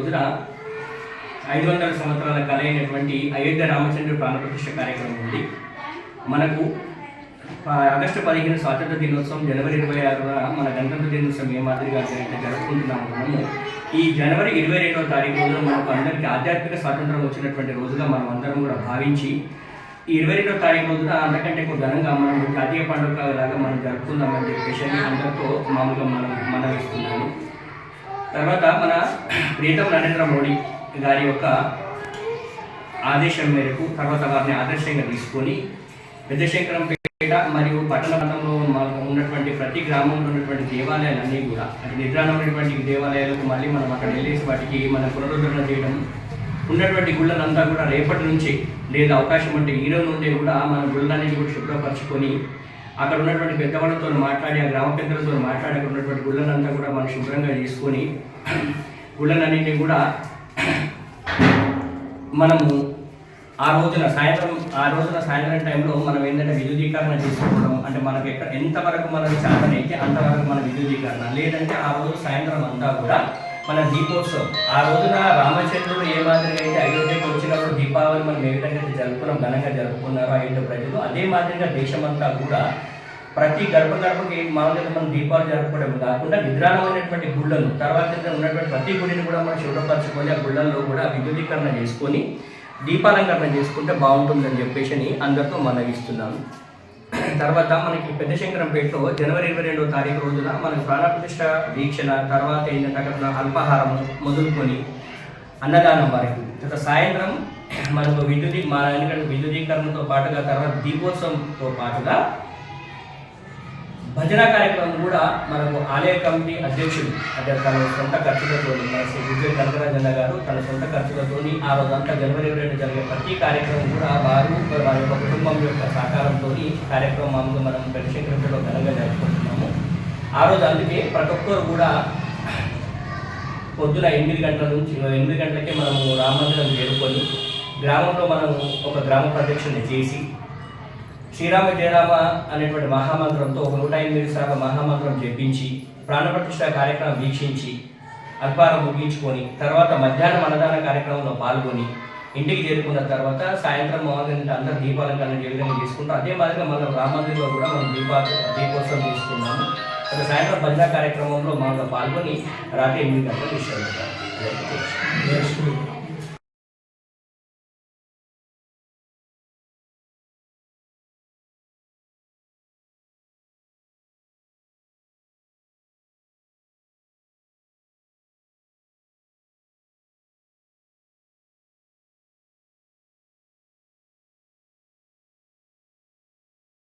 రోజున 500 సంవత్సరాల కళ అయినటువంటి అయోధ్య రామచంద్ర ప్రాణప్రతిష్ఠ కార్యక్రమం ఉంది. మనకు ఆగస్టు 15 స్వాతంత్ర దినోత్సవం, జనవరి 26న మన గణతంత్ర దినోత్సవం ఏ మాదిరిగా జరుపుకుంటున్నాము. మనము ఈ జనవరి 22వ తారీఖు రోజున మనకు అందరికీ ఆధ్యాత్మిక స్వాతంత్రం వచ్చినటువంటి రోజుగా మనం అందరం కూడా భావించి ఈ 22వ తారీఖు రోజున అంతకంటే ఎక్కువ ఘనంగా మనం జాతీయ పండుగ లాగా మనం జరుపుకుందామని చెప్పేసి అందరితో మామూలుగా మనవిస్తున్నాను. తర్వాత మన ప్రీతం నరేంద్ర మోడీ గారి యొక్క ఆదేశం మేరకు తర్వాత వారిని ఆదర్శంగా తీసుకొని పెద్దశంకరంపేట మరియు పట్టణ ప్రాంతంలో ఉన్నటువంటి ప్రతి గ్రామంలో ఉన్నటువంటి దేవాలయాలన్నీ కూడా అంటే నిద్రాణమైనటువంటి దేవాలయాలకు మళ్ళీ మనం అక్కడ వెళ్ళేసి వాటికి మనం పునరుద్ధరణ చేయడం, ఉన్నటువంటి గుళ్ళనంతా కూడా రేపటి నుంచి లేదా అవకాశం అంటే ఈ రోజు నుండి కూడా మన గుళ్ళన్నీ కూడా శుభ్రపరచుకొని అక్కడ ఉన్నటువంటి పెద్దవాళ్ళతో మాట్లాడి, ఆ గ్రామ పెద్దలతో మాట్లాడి అక్కడ ఉన్నటువంటి గుళ్ళనంతా కూడా మనం శుభ్రంగా చేసుకొని గుళ్ళనన్నింటినీ కూడా మనము ఆ రోజున సాయంత్రం టైంలో మనం ఏంటంటే విద్యుదీకరణ చేసుకోవడం, అంటే మనకు ఎంతవరకు మనం సాధన అయితే అంతవరకు మన విద్యుదీకరణ, లేదంటే ఆ రోజు సాయంత్రం అంతా కూడా మన దీపోత్సవం. ఆ రోజున రామచంద్రుడు ఏ మాదిరిగా అయితే అయోధ్యకు వచ్చినప్పుడు దీపావళి మనం ఏ విధంగా జరుపుకున్నాం, ఘనంగా జరుపుకున్నారో అయోధ్య ప్రజలు, అదే మాదిరిగా దేశమంతా కూడా ప్రతి గడపకి మామూలుగా మనం దీపావళి జరుపుకోవడం కాకుండా నిద్రాణమైనటువంటి గుళ్ళను తర్వాత ఉన్నటువంటి ప్రతి గుడిని కూడా మనం శుభ్రపరచుకొని ఆ గుళ్ళల్లో కూడా విద్యుదీకరణ చేసుకొని దీపాలంకరణ చేసుకుంటే బాగుంటుందని చెప్పేసి అందరితో మనవిస్తున్నాను. తర్వాత మనకి పెద్దశంకరంపేటలో జనవరి 22వ తారీఖు రోజున మనకు ప్రాణప్రతిష్ఠ దీక్షణ, తర్వాత ఏంటంటే అక్కడ అల్పాహారం మొదలుకొని అన్నదానం వరకు, తర్వాత సాయంత్రం మనకు విద్యుదీకరణతో పాటుగా తర్వాత దీపోత్సవంతో పాటుగా భజన కార్యక్రమం కూడా మనకు ఆలయ కమిటీ అధ్యక్షుడు అంటే తన సొంత ఖర్చులతో మన శ్రీ విజయ కనకరాజన్న గారు తన సొంత ఖర్చులతో ఆ రోజంతా జనవరి 22 జరిగే ప్రతి కార్యక్రమం కూడా వారి యొక్క కుటుంబం యొక్క సహకారంతో కార్యక్రమాలు మనం పెద్దశంకరంపేటలో ఘనంగా జరుపుకుంటున్నాము. ఆ రోజు అందుకే ప్రతి ఒక్కరు కూడా పొద్దున 8 గంటలకే మనము రామమందిరం చేరుకొని గ్రామంలో మనము ఒక గ్రామ ప్రదక్షిణ చేసి శ్రీరామ జయరామ అనేటువంటి మహామంత్రంతో 108 సార్లు మహామంత్రం జపించి ప్రాణప్రతిష్ఠ కార్యక్రమం వీక్షించి అల్పారం ముగించుకొని తర్వాత మధ్యాహ్నం అన్నదాన కార్యక్రమంలో పాల్గొని ఇంటికి చేరుకున్న తర్వాత సాయంత్రం మామూలుగా అందరూ దీపాలంకరణ ఏ విధంగా తీసుకుంటాం అదే మాదిరిగా మనం రామ మందిరంలో కూడా మనం దీపోత్సవం తీసుకున్నాము. సాయంత్రం భజన కార్యక్రమంలో మామూలుగా పాల్గొని రాత్రి 8 గంటలకు విషయాలు